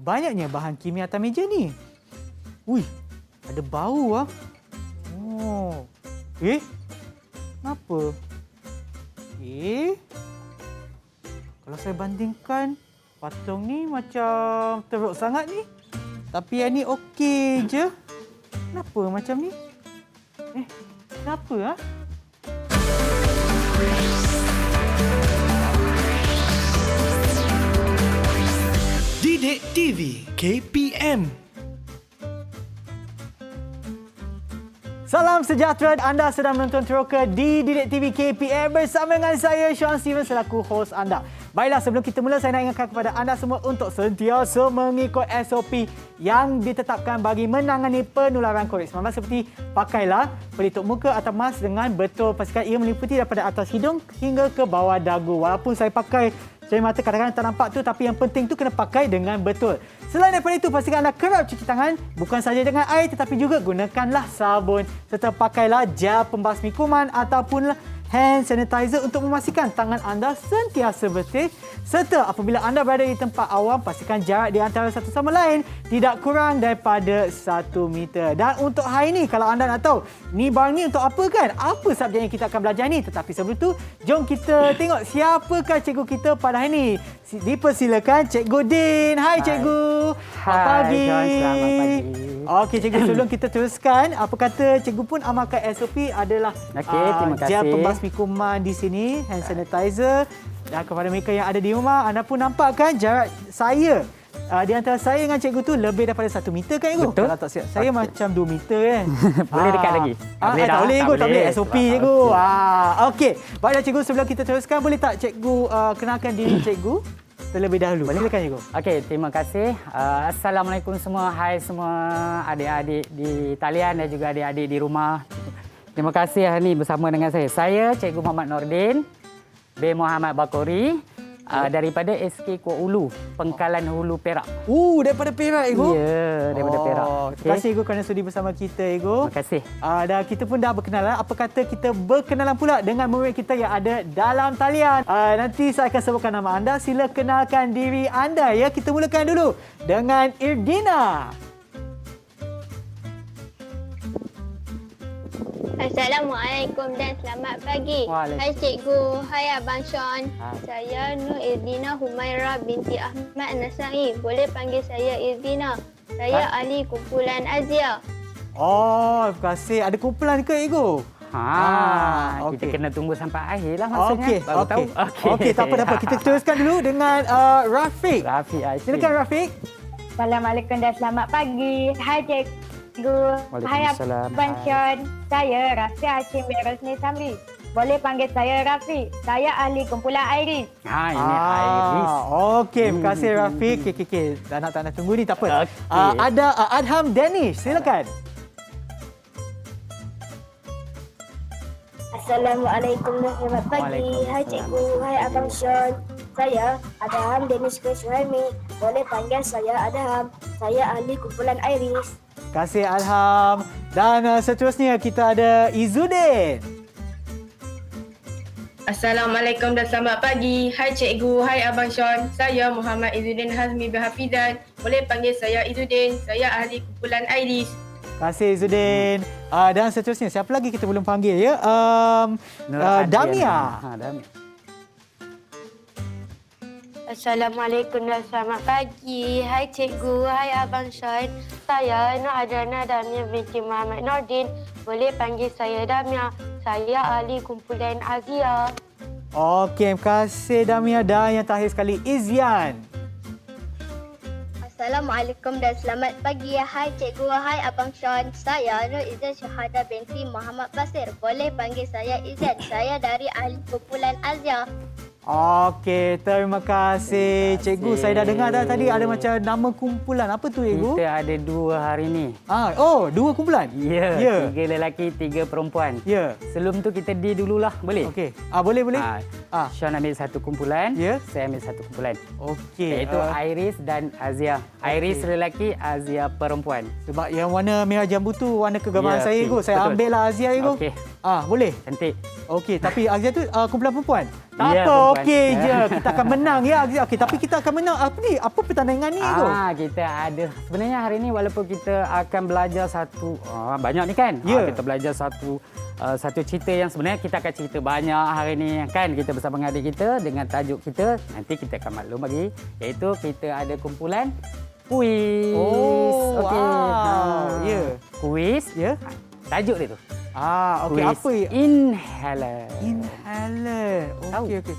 Banyaknya bahan kimia atas meja ni. Ui, ada bau ah. Oh. Kenapa? Kalau saya bandingkan, patung ni macam teruk sangat ni. Tapi yang ni okey je. Kenapa macam ni? Kenapa ah? Didik TV KPM. Salam sejahtera, anda sedang menonton Teroka di Didik TV KPM bersama dengan saya, Sean Steven, selaku hos anda. Baiklah, sebelum kita mula, saya nak ingatkan kepada anda semua untuk sentiasa mengikut SOP yang ditetapkan bagi menangani penularan COVID-19 seperti pakailah pelitup muka atau mask dengan betul. Pastikan ia meliputi daripada atas hidung hingga ke bawah dagu. Walaupun saya pakai cermin mata kadang-kadang tak nampak tu, tapi yang penting tu kena pakai dengan betul. Selain daripada itu, pastikan anda kerap cuci tangan bukan sahaja dengan air tetapi juga gunakanlah sabun serta pakailah gel pembasmi kuman ataupun hand sanitizer untuk memastikan tangan anda sentiasa bersih, serta apabila anda berada di tempat awam, pastikan jarak di antara satu sama lain tidak kurang daripada 1 meter. Dan untuk hari ini, kalau anda nak tahu ni barang ni untuk apa kan, apa subjek yang kita akan belajar ni, tetapi sebelum tu jom kita tengok siapakah cikgu kita pada hari ini. Dipersilakan Cikgu Din. Hai Cikgu. Selamat pagi. Selamat pagi. Okey cikgu, sebelum kita teruskan, apa kata cikgu pun amalkan SOP adalah terima kasih. gel pembasmi kuman di sini, hand sanitizer. Dan kepada mereka yang ada di rumah, anda pun nampak kan jarak saya di antara saya dengan cikgu tu lebih daripada 1 meter kan cikgu? Betul. Kalau tak silap saya macam 2 meter kan. Boleh dekat lagi? Tak boleh cikgu, tak boleh. SOP cikgu. Okey. Baiklah cikgu, sebelum kita teruskan, boleh tak cikgu kenalkan diri cikgu terlebih dahulu? Silakan cikgu. Okey, terima kasih. Assalamualaikum semua. Hai semua adik-adik di talian dan juga adik-adik di rumah. Terima kasih hari ini bersama dengan saya. Saya Cikgu Muhammad Nordin bin Muhammad Bakori daripada SK Kuala Ulu, Pengkalan Hulu, Perak. Daripada Perak cikgu? Ya, daripada Perak. Terima kasih cikgu kerana sudi bersama kita cikgu. Terima kasih. Dan kita pun dah berkenalan. Apa kata kita berkenalan pula dengan murid kita yang ada dalam talian. Nanti saya akan sebutkan nama anda. Sila kenalkan diri anda ya. Kita mulakan dulu dengan Irdina. Assalamualaikum dan selamat pagi. Hai cikgu, hai Abang Sean. Saya Nur Irdina Humaira binti Ahmad Nasai. Boleh panggil saya Irdina. Saya ahli kumpulan Azia. Terima kasih. Ada kumpulan ke cikgu? Kita kena tunggu sampai akhir lah maksudnya. Baru tahu. Okey, tak apa. Kita teruskan dulu dengan Rafiq. Silakan Rafiq. Assalamualaikum dan selamat pagi. Hai cikgu. Hai Abang Sean. Saya Rafi Hashim bin Rosni Samri. Boleh panggil saya Rafi. Saya ahli kumpulan Iris. Ini Iris. Okey, terima kasih Rafiq. Okey. Tak nak tunggu ni, tak apa. Okay. Ada Adham Danish. Silakan. Assalamualaikum dan selamat pagi. Hai cikgu, hai Abang Sean. Saya Adham Danish Suhaimi. Boleh panggil saya Adham. Saya ahli kumpulan Iris. Terima kasih Adham. Dan seterusnya kita ada Izzuddin. Assalamualaikum dan selamat pagi. Hai cikgu, hai Abang Sean. Saya Muhammad Izzuddin Hazmi bin Hafizan. Boleh panggil saya Izzuddin. Saya ahli kumpulan Iris. Terima kasih Izzuddin. Dan seterusnya, siapa lagi kita belum panggil ya? Damia. Damia. Assalamualaikum dan selamat pagi. Hai cikgu, hai Abang Sean. Saya Nur Adana Damia binti Muhammad Nordin. Boleh panggil saya Damia. Saya ahli kumpulan Azia. Okey, terima kasih Damia. Dan yang terakhir sekali, Izyan. Assalamualaikum dan selamat pagi. Hai cikgu, hai Abang Sean. Saya Nur Izan Syahada binti Muhammad Basir. Boleh panggil saya Izan. Saya dari ahli kumpulan Azia. Okey, terima kasih cikgu. Saya dah dengar dah tadi ada macam nama kumpulan. Apa tu cikgu? Kita ada 2 hari ni. 2 kumpulan? Ya. 3 lelaki, 3 perempuan. Ya. Sebelum tu kita di dululah, boleh? Okey. Boleh. Sean ambil 1 kumpulan, saya ambil 1 kumpulan. Okey. Iaitu Iris dan Azia. Iris lelaki, Azia perempuan. Sebab yang warna merah jambu tu warna kegemaran saya cikgu. Saya ambil lah Azia cikgu. Okey. Boleh? Cantik. Okey, tapi Azia tu kumpulan perempuan? Tak Ya, apa, perempuan. okey je. Kita akan menang ya. Okey, tapi kita akan menang. Apa ni? Apa pertandingan ni tu? Kita ada. Sebenarnya hari ini walaupun kita akan belajar satu banyak ni kan. Ya. Kita belajar satu cerita yang sebenarnya kita akan cerita banyak hari ni kan. Kita bersama dengan adik kita dengan tajuk kita nanti kita akan maklum bagi, iaitu kita ada kumpulan kuis. Oh, Okey. wow. Ya. Kuis. Ya. Tajuk dia tu. Okey, Kuis apa ya? inhaler. Inhalant. Tahu? Okey.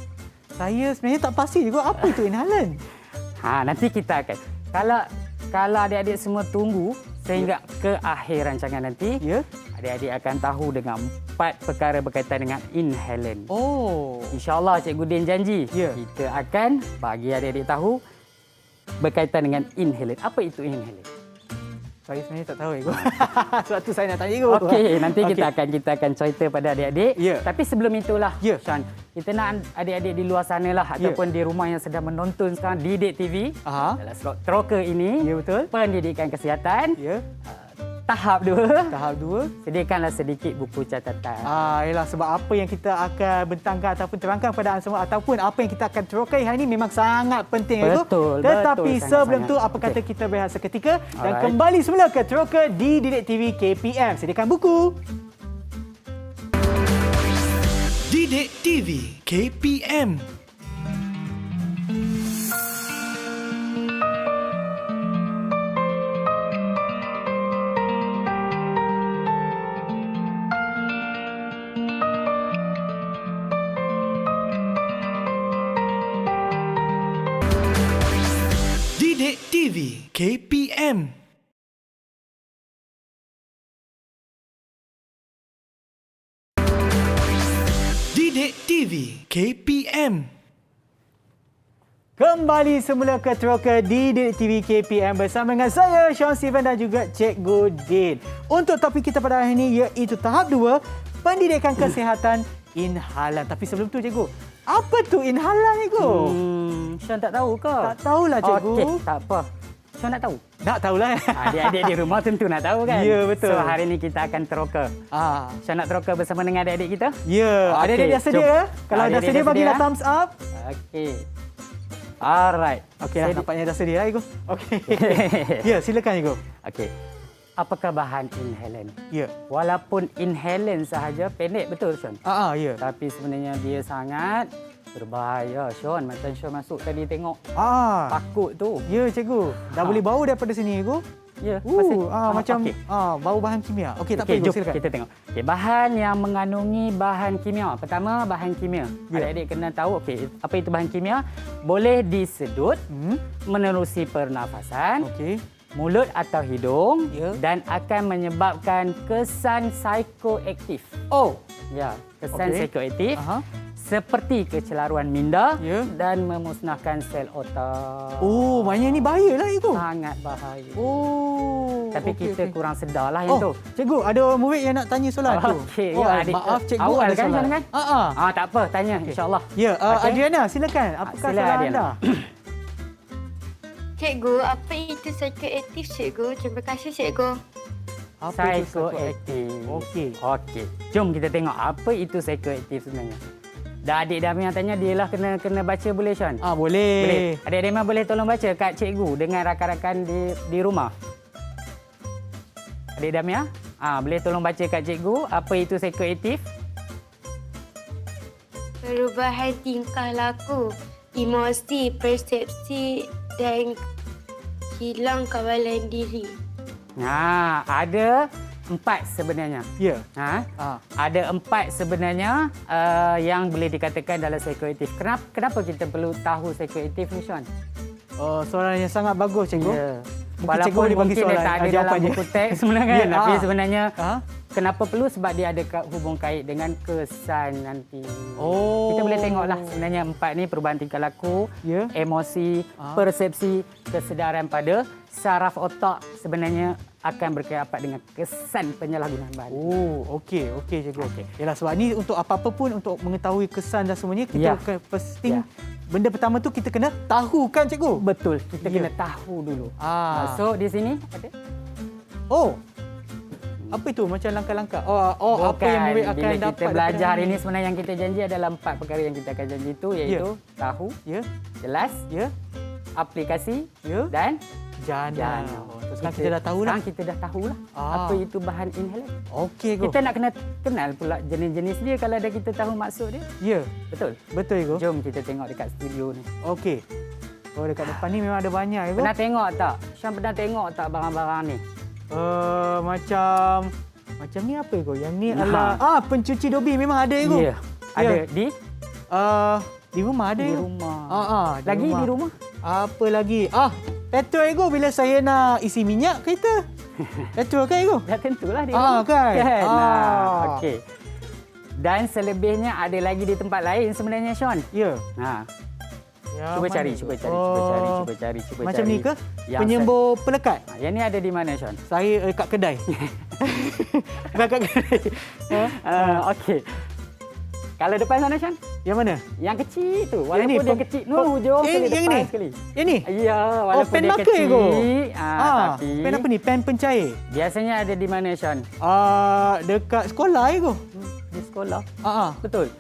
Saya sebenarnya tak pasti juga apa itu inhalant. Nanti kita akan. Kalau adik-adik semua tunggu sehingga ke akhir rancangan nanti, Ya. adik-adik akan tahu dengan 4 perkara berkaitan dengan inhalant. Oh. InsyaAllah Cikgu Din janji, Ya. kita akan bagi adik-adik tahu berkaitan dengan inhalant. Apa itu inhalant? Saya sebenarnya tak tahu. Sebab tu saya nak tanya cikgu. Okey, nanti Okey. kita akan cerita pada adik-adik. Ya. Tapi sebelum itulah, Ya. Sean, kita nak adik-adik di luar sana lah ataupun di rumah yang sedang menonton sekarang Didik TV dalam slot teroka ini. Ya, betul. Pendidikan kesihatan. Ya. Tahap 2. Tahap 2. Sediakanlah sedikit buku catatan. Yalah, sebab apa yang kita akan bentangkan ataupun terangkan kepada anda semua ataupun apa yang kita akan terokai hari ini memang sangat penting. Betul, Tetapi betul, sebelum sangat-sangat. tu, apa kata kita berehat seketika dan Alright. kembali semula ke teroka di Didik TV KPM. Sediakan buku. Didik TV KPM. Didik TV KPM. Didik TV KPM. Kembali semula ke teroka di Didik TV KPM bersama dengan saya, Sean Steven dan juga Cikgu Din. Untuk topik kita pada hari ini iaitu tahap 2, pendidikan kesihatan inhalan. Tapi sebelum tu cikgu, apa tu inhalan cikgu? Sean tak tahu ke? Tak tahulah cikgu. Okey, tak apa. Sean nak tahu? Tak tahulah. Adik-adik di rumah tentu nak tahu kan? Ya, betul. So hari ini kita akan teroka. Sean nak teroka bersama dengan adik-adik kita? Ya, Okey, adik-adik dah sedia jom. ya? Kalau dah Adik-adik sedia dah bagilah sedia, thumbs up. Okey. Alright. Okey lah, nampaknya dah sedia lah cikgu. Okey. Ya, silakan cikgu. Okey. Apakah bahan inhalant? Ya. Walaupun inhalant sahaja pendek betul Sean. Ya. Tapi sebenarnya dia sangat berbahaya Sean. Macam Sean masuk tadi tengok pakut tu. Ya cikgu. Dah boleh bau daripada sini cikgu. Ya, pasti. Macam okey. bau bahan kimia. Okey, tak apa Okey, cikgu, jom silakan. kita tengok. Okey, bahan yang mengandungi bahan kimia. Pertama, bahan kimia. Ya. Adik-adik kena tahu apa itu bahan kimia. Boleh disedut menerusi pernafasan, Okey. mulut atau hidung Ya. dan akan menyebabkan kesan psikoaktif. Ya, kesan Okey. psikoaktif. Aha. Seperti kecelaruan minda Ya. dan memusnahkan sel otak. Maknanya ni bahayalah cikgu. Sangat bahaya. Tapi okey, kita okey. kurang sedar lah yang tu. Cikgu, ada murid yang nak tanya soalan tu. Okey, ya, adik. Maaf cikgu, Awal ada kan, soalan. kan? Tak apa, tanya insya-Allah. Ya, Okey. Adriana silakan. Apakah Sila, soalan Adriana. anda? Cikgu, apa itu psikoaktif cikgu? Terima kasih cikgu. Apa itu Psikoaktif. Okey. Okey. Jom kita tengok apa itu psikoaktif sebenarnya. Dah adik dah yang tanya dia lah kena baca boleh Sean? Boleh. Boleh. Adik-adik memang boleh tolong baca kat cikgu dengan rakan-rakan di rumah. Adik Damia, boleh tolong baca kat cikgu apa itu psikoaktif? Perubahan tingkah laku, emosi, persepsi dan hilang kawalan diri. Ada 4 sebenarnya. Ya. Ada 4 sebenarnya yang boleh dikatakan dalam psikoaktif. Kenapa kita perlu tahu psikoaktif ni Sean? Soalan yang sangat bagus cikgu. Ya. Mungkin cikgu Walaupun boleh bagi mungkin dia soalan, tak ada dalam jawapannya. buku teks sebenarnya kan. Ya, Tapi sebenarnya Aha. kenapa perlu? Sebab dia ada hubung kait dengan kesan nanti. Oh. Kita boleh tengoklah sebenarnya 4 ni perubahan tingkah laku, Ya. emosi, persepsi, kesedaran pada saraf otak sebenarnya akan berkaitan dengan kesan penyalahgunaan bahan. Okey cikgu. Yalah, sebab ni untuk apa-apa pun untuk mengetahui kesan dan semuanya kita Ya. penting. Ya. Benda pertama tu kita kena tahu kan cikgu? Betul, kita Ya. kena tahu dulu. Ah. So di sini ada. Apa itu macam langkah-langkah? Apa yang murid akan bila dapat? kita belajar hari ini sebenarnya yang kita janji adalah 4 perkara yang kita akan janji itu, iaitu tahu, jelas, aplikasi dan jana. Sekarang kita dah tahulah. Sekarang kita dah tahulah apa itu bahan inhaler. Okey, Go. Kita nak kena kenal pula jenis-jenis dia kalau dah kita tahu maksud dia. Ya. Betul? Betul, Go. Jom kita tengok dekat studio ni. Okey. Oh, dekat depan ni memang ada banyak, Go. Pernah tengok tak? Syam pernah tengok tak barang-barang ni? Macam ni apa, Go? Yang ni adalah pencuci dobi memang ada, Go. Ya. Ada di rumah ada. Di rumah. Lagi di rumah? Apa lagi? Petrol, Ego, bila saya nak isi minyak kereta. Petrol kan, Ego? Dah tentulah di rumah. Kan? Okey. Dan selebihnya ada lagi di tempat lain sebenarnya, Sean. Ya. Cuba cari. Macam ni ke? Penyembur pelekat? Yang ni ada di mana, Sean? Saya dekat kedai. Dekat kedai. Okey. Kalau depan sana, Sean? Yang mana? Yang kecil tu. Walaupun dia kecil. Hujung sekali yang depan ni? sekali. Yang ni? Ya, walaupun pen dia marker, kecil. Ego? Tapi Pen apa ni? Pen pencair? biasanya ada di mana, Sean? Dekat sekolah, Ego. Di sekolah. Betul.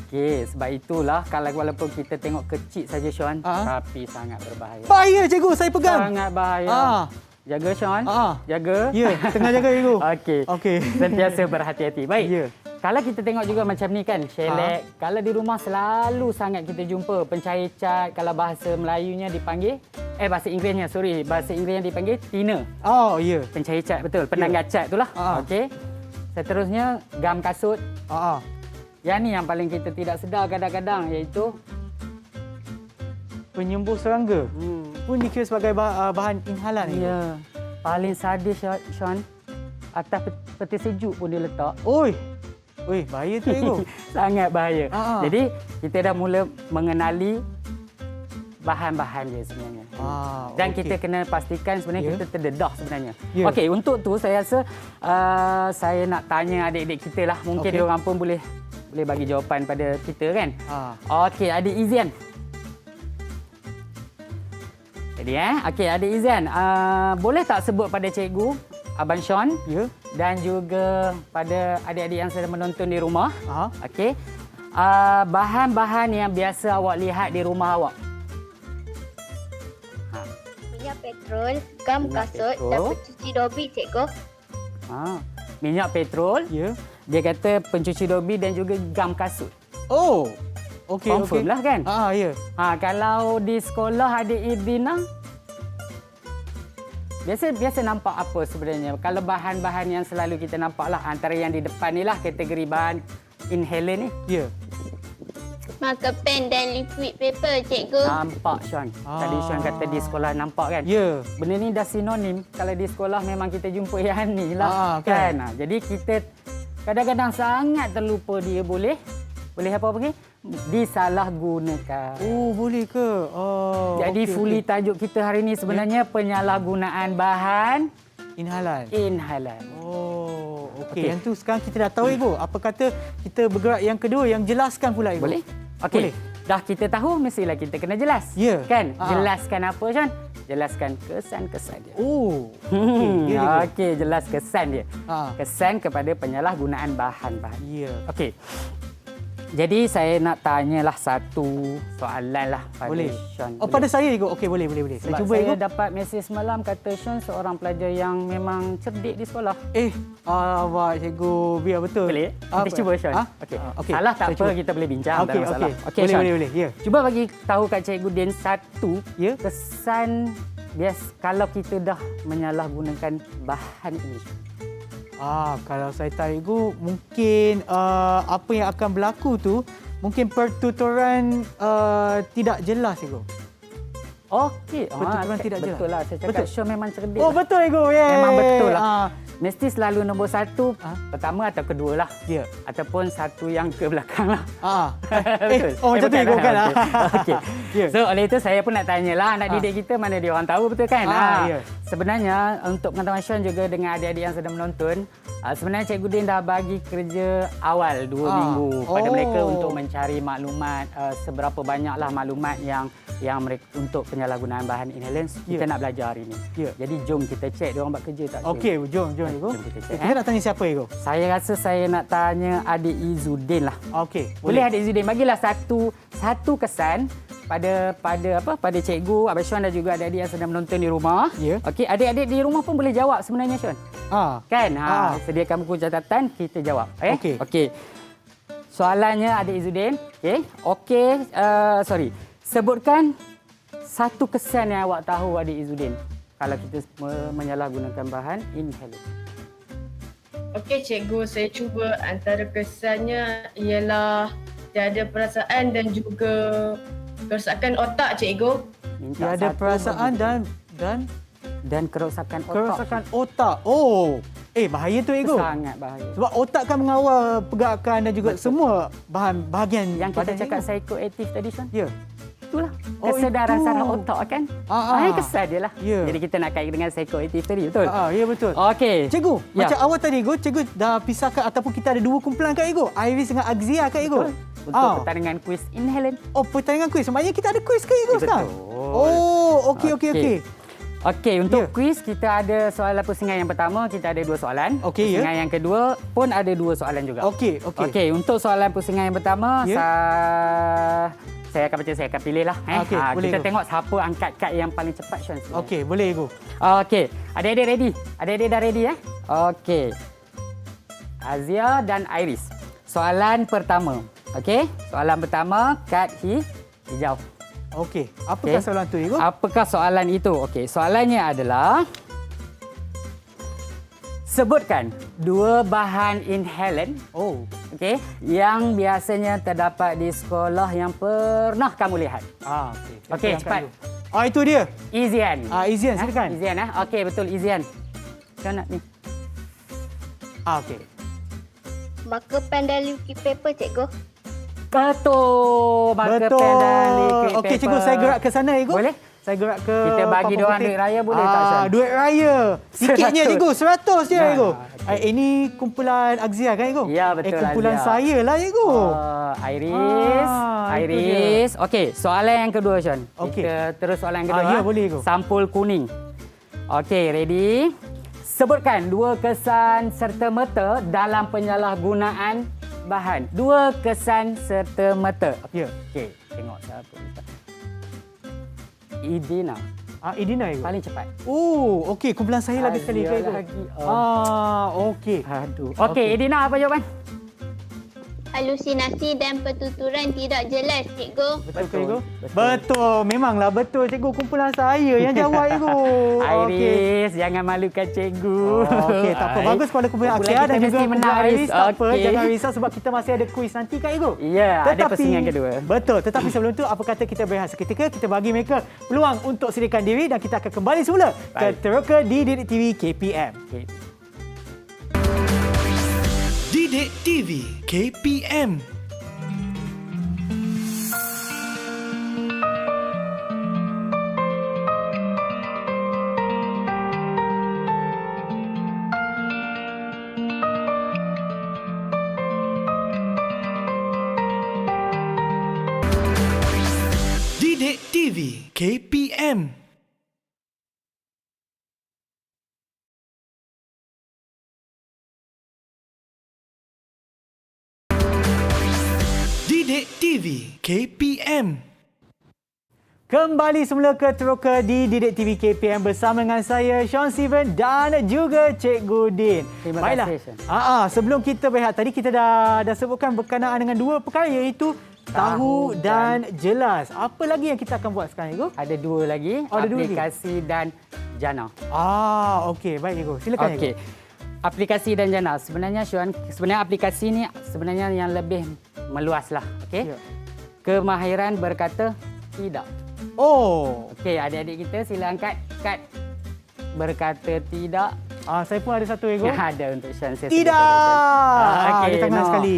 Okey, sebab itulah kalau walaupun kita tengok kecil saja, Sean, tapi sangat berbahaya. Bahaya, cikgu. Saya pegang. Sangat bahaya. Jaga, Sean. Jaga. Ya, tengah jaga, Ego. Okey. Sentiasa berhati-hati. Baik. Ya. Kalau kita tengok juga macam ni kan, shellac. Kalau di rumah selalu sangat kita jumpa pencair cat. Kalau bahasa Melayunya dipanggil, bahasa Inggerisnya, bahasa Inggerisnya dipanggil thinner. Ya. Pencair cat, betul. Penanggal cat itulah. Okey. Seterusnya, gam kasut. Yang ni yang paling kita tidak sedar kadang-kadang, iaitu penyembur serangga. Pun dikira sebagai bahan inhalan. Ya. Paling sadis, Sean. Atas peti sejuk pun dia letak. Oi, bahaya tu, Ego. Sangat bahaya. Jadi, kita dah mula mengenali bahan-bahan dia sebenarnya. Dan kita kena pastikan sebenarnya kita terdedah sebenarnya. Okey, untuk tu saya rasa saya nak tanya adik-adik kita lah. Mungkin dia orang pun boleh bagi jawapan pada kita kan. Okey, adik Izian. Jadi okey, adik Izian, boleh tak sebut pada cikgu Abang Sean dan juga pada adik-adik yang sedang menonton di rumah, okey, bahan-bahan yang biasa awak lihat di rumah awak? Minyak petrol, gam kasut dan pencuci dobi, cikgu. Minyak petrol, dia kata pencuci dobi dan juga gam kasut. Okey. Confirm lah kan? Ya. Kalau di sekolah adik Irdina, biasa nampak apa sebenarnya? Kalau bahan-bahan yang selalu kita nampak lah, antara yang di depan ni lah kategori bahan inhaler ni. Ya. Marker pen dan liquid paper, cikgu. Nampak, Sean. Tadi Sean kata di sekolah nampak kan? Ya. Benda ni dah sinonim. Kalau di sekolah memang kita jumpa yang ni lah. Kan? Jadi kita kadang-kadang sangat terlupa dia boleh apa panggil? Disalahgunakan. Boleh ke? Jadi fully tajuk kita hari ini sebenarnya penyalahgunaan bahan inhalan. Okey. Yang tu sekarang kita dah tahu, Ego. Apa kata kita bergerak yang kedua yang jelaskan pula, Ego? Boleh? Okey. Dah kita tahu, mestilah kita kena jelas. Ya. Kan? Jelaskan apa, Sean? Jelaskan kesan-kesan dia. Okey, jelas kesan dia. Kesan kepada penyalahgunaan bahan-bahan. Ya. Okey. Jadi saya nak tanyalah satu soalan lah pada Sean. Pada saya, Ego. Okey, boleh. Sebab saya dapat mesej semalam kata Sean seorang pelajar yang memang cerdik di sekolah. Awak, cikgu. Biar betul. Boleh? Kita cuba, Sean. Okey. Salah tak apa, kita boleh bincang. Tak masalah. Okey, Sean. Boleh. Ya. Cuba bagi tahu kat cikgu Din satu kesan kalau kita dah menyalahgunakan bahan ini. Kalau saya tahu, Ibu, mungkin apa yang akan berlaku tu mungkin pertuturan tidak jelas, Ibu. Okey. Pertuturan tidak jelas. Betul lah. Saya cakap Sean memang cerdik. Betul, Ibu. Memang betul lah. Mesti selalu nombor satu, pertama atau kedua lah. Ya. Ataupun satu yang ke belakang lah. Betul. Macam tu, Ibu, kan? Okey. So, oleh itu saya pun nak tanyalah anak didik kita mana dia orang tahu, betul kan? sebenarnya untuk pengetahuan Sean juga dengan adik-adik yang sedang menonton, sebenarnya Cikgu Din dah bagi kerja awal 2 minggu pada mereka untuk mencari maklumat, seberapa banyaklah maklumat yang mereka untuk penyalahgunaan bahan inhalant. Kita nak belajar hari ini. Jadi jom kita cek dia orang buat kerja tak. Okey, jom Ego. kita cek. Kita nak tanya siapa Ego? Saya rasa saya nak tanya adik Izzuddin lah. Okey, Boleh adik Izzuddin bagilah satu kesan pada cikgu, Abang Sean dan juga adik-adik yang sedang menonton di rumah. Ya. Okey, adik-adik di rumah pun boleh jawab sebenarnya Sean. Kan? Sediakan buku catatan, kita jawab. Okey. Soalannya adik Izzuddin. Okey, sorry. Sebutkan satu kesan yang awak tahu adik Izzuddin kalau kita menyalahgunakan bahan inhalant. Okey cikgu, saya cuba. Antara kesannya ialah tiada perasaan dan juga kerosakan otak cikgu. Tiada perasaan dan kerosakan otak. kerosakan otak. Bahaya tu Ego. Sangat bahaya. Sebab otak kan mengawal pergerakan dan juga semua bahagian Yang kita badan cakap Ego. psikoaktif tadi Sean. Ya. Itulah. Kesedaran saraf otak kan. Kesan dia lah. Ya. Jadi kita nak kait dengan psikoaktif tadi, betul? Ya betul. Okey. Cikgu, Ya. macam awal tadi Ego, cikgu dah pisahkan ataupun kita ada 2 kumpulan kat Ego. Iris dengan Axia kat Ego. Betul. Untuk pertandingan kuis inhalant. Pertandingan kuis. Maknanya kita ada kuis ke Ego sekarang? Okey. Okey, untuk kuis kita ada soalan pusingan yang pertama, kita ada 2 soalan. Okey, pusingan yang kedua pun ada 2 soalan juga. Okey. Okey, untuk soalan pusingan yang pertama, saya akan baca, saya akan pilih lah. Okey, boleh kita Ego. tengok siapa angkat kad yang paling cepat Sean. Okey, boleh Ego. Okey, adik-adik ready? Adik-adik dah ready Okey. Azia dan Iris. Soalan pertama. Okey, soalan pertama kad hijau. Okey, apakah soalan tu Ego? Apakah soalan itu? Okey, soalannya adalah sebutkan 2 bahan inhalant okey yang biasanya terdapat di sekolah yang pernah kamu lihat. Okey, cepat. Itu dia. Izian. Izian, silakan. Izian Okey, betul Izian. Macam nak ni? Okey. Marker pen dan liquid paper cikgu. Betul. Marker pen dan liquid paper. Okey, cikgu, saya gerak ke sana Ego. Boleh? Saya gerak ke Kita bagi dia orang duit raya boleh tak Sean? Duit raya. Sikitnya 100. Cikgu, 100 je Ego. Okay. Ini kumpulan Axia kan Ego? Ya, betul kumpulan Azia. saya lah Ego. Iris. Okey, soalan yang kedua Sean. Okey. Kita terus soalan yang kedua. Ya, boleh Ego. Sampul kuning. Okey, ready? Sebutkan 2 kesan serta-merta dalam penyalahgunaan bahan. 2 kesan serta-merta. Ya. Okey, tengok siapa ni. Idina. Idina Ego. Paling cepat. Okey, kumpulan saya lagi sekali ke Ego? Okey. Aduh. Okey, Idina apa jawapan? Halusinasi dan pertuturan tidak jelas cikgu. Betul ke Ego? Betul. Memanglah betul Cikgu, kumpulan saya yang jawab Ego. Iris, jangan malukan cikgu. Okey, tak apa. Bagus kepada kumpulan Axia dan juga kumpulan Iris. Tak apa, jangan risau sebab kita masih ada kuis nanti kan Ego? Ya, ada pusingan kedua. Betul. Tetapi sebelum tu, apa kata kita berehat seketika, kita bagi mereka peluang untuk sediakan diri dan kita akan kembali semula ke Teroka di Didik TV KPM. Okay. Didik TV KPM. Didik TV KPM. Didik TV KPM. Kembali semula ke Teroka di Didik TV KPM bersama dengan saya Sean Steven dan juga Cikgu Din. Terima Baiklah. kasih, Sean. Sebelum kita berehat tadi kita dah sebutkan berkenaan dengan 2 perkara iaitu tahu dan jelas. Apa lagi yang kita akan buat sekarang Ego? Ada 2 lagi, Ada 2 lagi. aplikasi dan jana. Okey, baik Ego. Silakan Okey. Ego. Aplikasi dan jana. Sebenarnya Sean, aplikasi ni sebenarnya yang lebih meluas lah. Okey. Ya. Kemahiran berkata tidak. Okey, adik-adik kita sila angkat kad berkata tidak. Saya pun ada satu Ego. Ada untuk Sean. Saya Tidak. Okey, ada tangan no. sekali.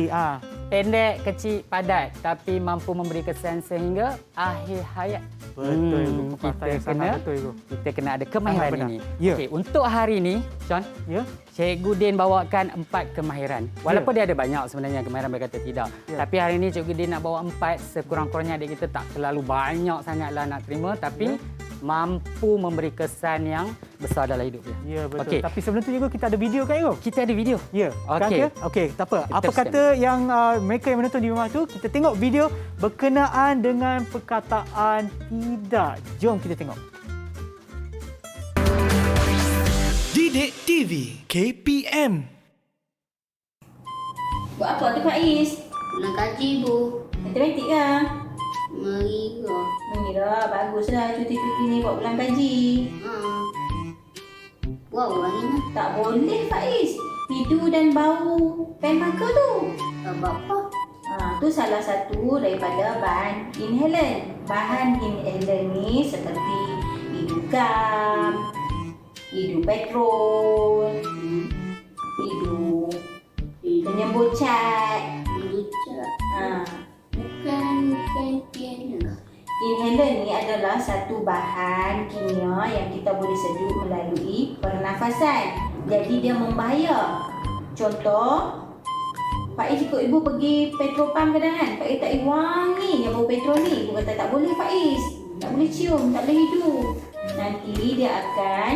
Pendek, kecil, padat tapi mampu memberi kesan sehingga akhir hayat. Betul, Ibu. kita Pepatah yang sangat kena betul, Ibu. kita kena ada kemahiran benar. ini. Ya. Okey, untuk hari ini, Sean, Ya. Cikgu Din bawakan 4 kemahiran. Walaupun dia ada banyak sebenarnya kemahiran berkata tidak. Ya. Tapi hari ini Cikgu Din nak bawa 4, sekurang-kurangnya adik kita tak terlalu banyak sangatlah nak terima, tapi mampu memberi kesan yang besar dalam hidup dia. Ya, betul. Okey. Tapi sebelum tu, Cikgu, kita ada video kan, Cikgu? Kita ada video. Ya. Okey. Okey, tak apa. Kita Apa teruskan. kata yang mereka yang menonton di rumah tu, kita tengok video berkenaan dengan perkataan tidak. Jom kita tengok. Didik TV KPM. Buat apa tu Faiz? Nak kaji, Bu. Matematik ke? Mengira. Mengira, baguslah cuti-cuti ni buat bulan kaji. Ha. Wow, ini Tak boleh Faiz. Pidu dan bau pen marker tu. sebab apa? Tu salah satu daripada bahan inhalant. Bahan inhalant ni seperti hidu gam, hidu petrol, hidu penyembur cat. Melucat. Ha. Bukan piano. Inhalant ni adalah satu bahan kimia yang kita boleh seduh melalui pernafasan. Jadi dia membahaya. Contoh, Pak Is ikut ibu pergi petrol pump kadang kan. Pak Is tak wangi yang bau petrol ni. Ibu kata tak boleh Pak Is. Tak boleh cium, tak boleh hidup. Nanti dia akan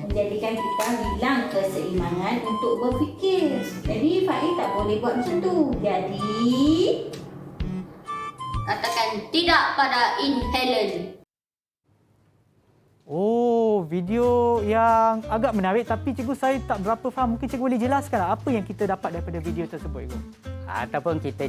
menjadikan kita hilang keseimbangan untuk berfikir. Jadi Pak Is tak boleh buat macam tu. Jadi Katakan tidak pada inhalant. Oh, video yang agak menarik tapi Cikgu saya tak berapa faham. Mungkin Cikgu boleh jelaskan apa yang kita dapat daripada video tersebut, Cikgu? Ataupun kita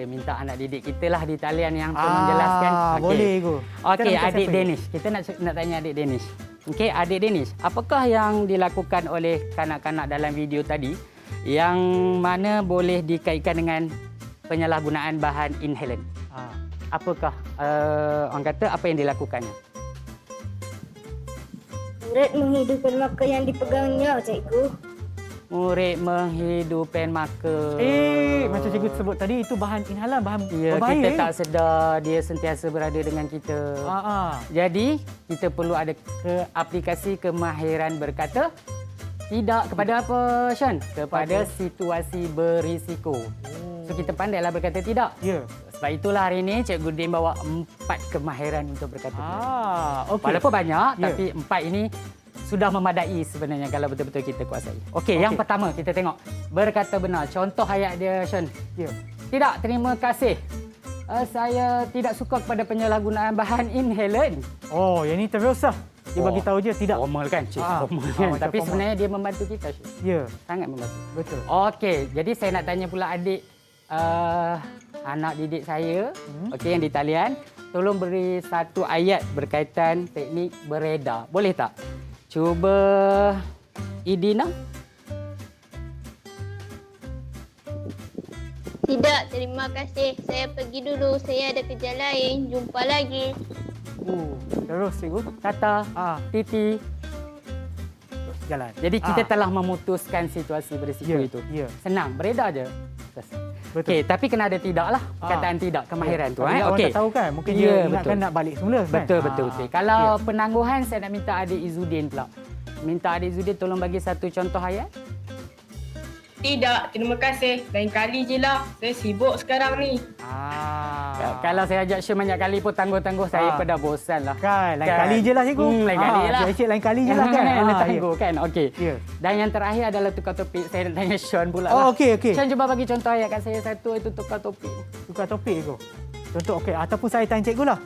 minta anak didik kita lah di talian yang menjelaskan. Boleh, Cikgu. Okey, adik Danish. Kita nak tanya adik Danish. Okey, adik Danish, apakah yang dilakukan oleh kanak-kanak dalam video tadi yang mana boleh dikaitkan dengan penyalahgunaan bahan inhalant? Apakah orang kata apa yang dilakukannya? Murid menghidupkan marker yang dipegangnya, Cikgu. Murid menghidupkan marker. Macam Cikgu sebut tadi, itu bahan inhalan, bahan Ya, berbahaya. kita tak sedar dia sentiasa berada dengan kita. Jadi, kita perlu ada aplikasi kemahiran berkata tidak kepada apa, Sean? Kepada situasi berisiko. So, kita pandailah berkata tidak. Ya. Sebab itulah hari ini Cikgu Din bawa 4 kemahiran untuk berkata tidak. Okey. Walaupun banyak, Ya. tapi 4 ini sudah memadai sebenarnya kalau betul-betul kita kuasai. Okey, yang pertama kita tengok. Berkata benar. Contoh ayat dia, Sean. Ya. Tidak, terima kasih. Saya tidak suka kepada penyalahgunaan bahan inhalant. Oh, yang ini terus lah. Dia bagi tahu je tidak. Formal kan, Cik? Formal kan? macam Tapi formal. sebenarnya dia membantu kita, Cik. Ya, Sangat membantu. betul. Okey, jadi saya nak tanya pula adik anak didik saya, okey, yang di talian, tolong beri satu ayat berkaitan teknik beredar. Boleh tak? Cuba Idina. Tidak, terima kasih. Saya pergi dulu. Saya ada kerja lain. Jumpa lagi. Terus, Cikgu. Tata. Titi. Terus jalan. Jadi kita telah memutuskan situasi berisiko itu. Ya. Senang, beredar je. Betul. Okey, tapi kena ada tidak lah. Perkataan tidak, kemahiran tu. Orang Okey. tak tahu kan. Mungkin Ya, dia ingatkan betul. nak balik semula kan. Betul, betul. Kalau penangguhan, saya nak minta adik Izzuddin pula. Minta adik Izzuddin tolong bagi satu contoh ayat. Tidak, terima kasih. Lain kali je lah. Saya sibuk sekarang ni. Kalau saya ajak Syed banyak kali pun tangguh-tangguh, saya pun dah bosan lah. Kan, lain kali je lah, Cikgu. Lain kali lah. Cik, lain kali je lah kan. Tangguh kan. Okey. Ya. Dan yang terakhir adalah tukar topik. Saya nak tanya Sean pula Oh, lah. okey, okey. Sean cuba bagi contoh ayat kat saya satu, itu tukar topik. Tukar topik, Cikgu. Contoh, okey. Ataupun saya tanya Cikgu lah.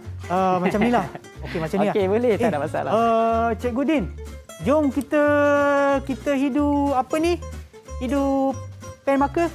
Macam ni lah. Okey, macam ni lah. Okey, boleh. Tak ada masalah. Cikgu Din, jom kita hidup apa ni? Hidup pen marker.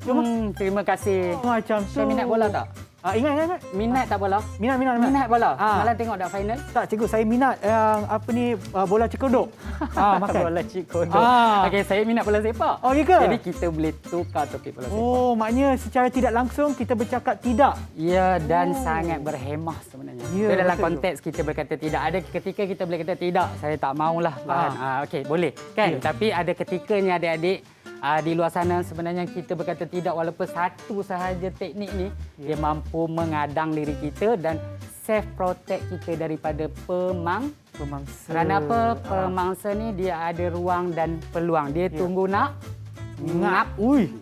Jom. Terima kasih. Macam tu. Sean minat bola tak? Ingat. Minat tak bola? Minat. Bola? Malam tengok tak final? Tak, Cikgu. Saya minat yang apa ni, bola cekodok. Makan. Bola cikodok. Okey, saya minat bola sepak. Oh, ya ke? Jadi kita boleh tukar topik bola sepak. Oh, maknanya secara tidak langsung kita bercakap tidak. Ya, dan sangat berhemah sebenarnya. Ya, Itu dalam betul. konteks kita berkata tidak. Ada ketika kita boleh kata tidak, saya tak maulah bahan. Okey, boleh. Kan? Ya. Tapi ada ketikanya adik-adik di luar sana sebenarnya kita berkata tidak walaupun satu sahaja teknik ni dia mampu mengadang diri kita dan self protect kita daripada Pemangsa. Kerana apa? Pemangsa ni dia ada ruang dan peluang. Dia tunggu nak ngap. Ui.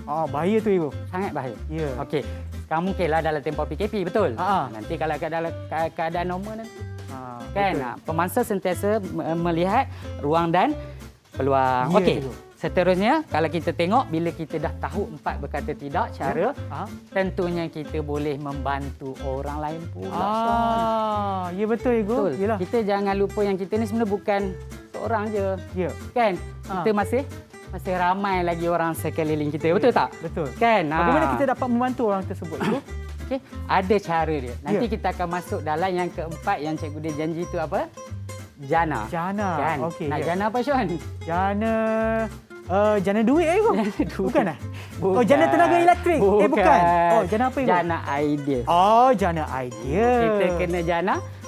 Bahaya tu ibu. Sangat bahaya. Ya. Okey. Sekarang mungkinlah dalam tempoh PKP, betul? Nanti kalau dalam keadaan normal nanti. Kan? Pemangsa sentiasa melihat ruang dan peluang. Ya, Okey. cikgu. Seterusnya, kalau kita tengok bila kita dah tahu 4 berkata tidak cara, tentunya kita boleh membantu orang lain pula. Ya betul ibu. Betul. Yalah. Kita jangan lupa yang kita ni sebenarnya bukan seorang je. Ya. Kan? Kita masih ramai lagi orang sekeliling kita. Betul tak? Betul. Kan? Bagaimana kita dapat membantu orang tersebut ibu? Okey, ada cara dia. Nanti kita akan masuk dalam yang keempat yang cikgu dia janji tu apa? Jana. Jana. Kan? Okey. Nak jana apa, Syaun? Jana duit ibu. Bukan ah? Bukan. Oh, jana tenaga elektrik. Bukan. Oh, jana apa ibu? Jana idea. Oh, jana idea. Kita kena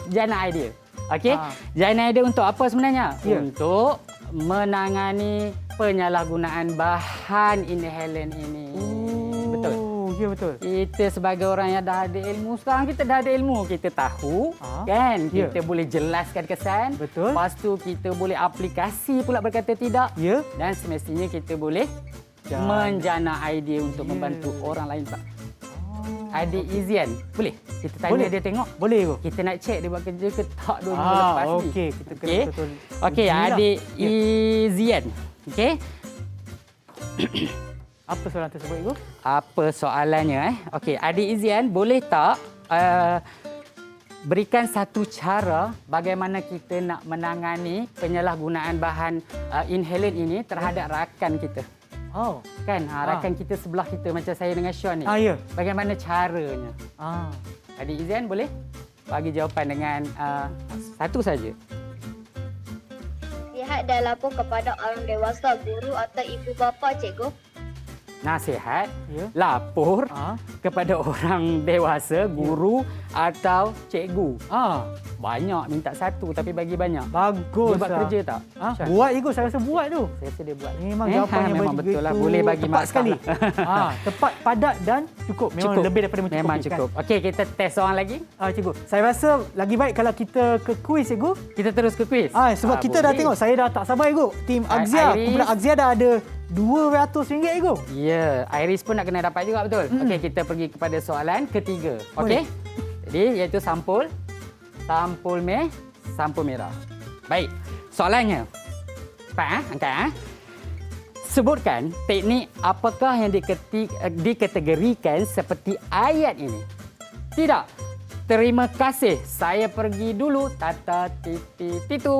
jana idea. Okey? Jana idea untuk apa sebenarnya? Ya. Untuk menangani penyalahgunaan bahan inhalant ini. Betul. Ya betul. Kita sebagai orang yang dah ada ilmu, sekarang kita dah ada ilmu, kita tahu kan, kita boleh jelaskan kesan. Betul. Lepas tu kita boleh aplikasi pula berkata tidak. Ya. Dan semestinya kita boleh menjana idea untuk membantu orang lain tak. Adik Izian, boleh? Kita tanya Boleh. dia tengok. Boleh ibu. Kita nak cek dia buat kerja ke tak 2 minggu lepas ni. Okey, kita kena betul. Okey, adik Izian. Okey. Apa soalan tersebut ibu? Apa soalannya? Okey, adik Izian, boleh tak berikan satu cara bagaimana kita nak menangani penyalahgunaan bahan inhalant ini terhadap rakan kita? Kan, rakan kita sebelah kita macam saya dengan Syaun ni. Ya. Bagaimana caranya? Adik Izian boleh bagi jawapan dengan satu saja. Nasihat dan lapor kepada orang dewasa, guru atau ibu bapa, cikgu. Nasihat, lapor kepada orang dewasa, guru atau cikgu. Banyak minta satu tapi bagi banyak. Bagus. Dia buat kerja tak? Buat ibu, saya rasa buat tu. Saya rasa dia buat. Memang jawapannya memang betul lah. Boleh bagi tepat sekali. Tepat, padat dan cukup. Memang cukup. lebih daripada mencukupi. Memang cukup. Okey, kita test soalan lagi. Cikgu, saya rasa lagi baik kalau kita ke kuis, cikgu. Kita terus ke kuis. Sebab kita dah tengok, saya dah tak sabar, cikgu. Tim Agzia, kumpulan Agzia dah ada RM200, cikgu. Ya, Iris pun nak kena dapat juga, betul? Okey, kita pergi kepada soalan ketiga. Okey. Jadi, iaitu sampul merah. Baik. Soalannya. Cepat, angkat. Sebutkan teknik apakah yang dikategorikan seperti ayat ini. Tidak. Terima kasih. Saya pergi dulu. Tata titi titu.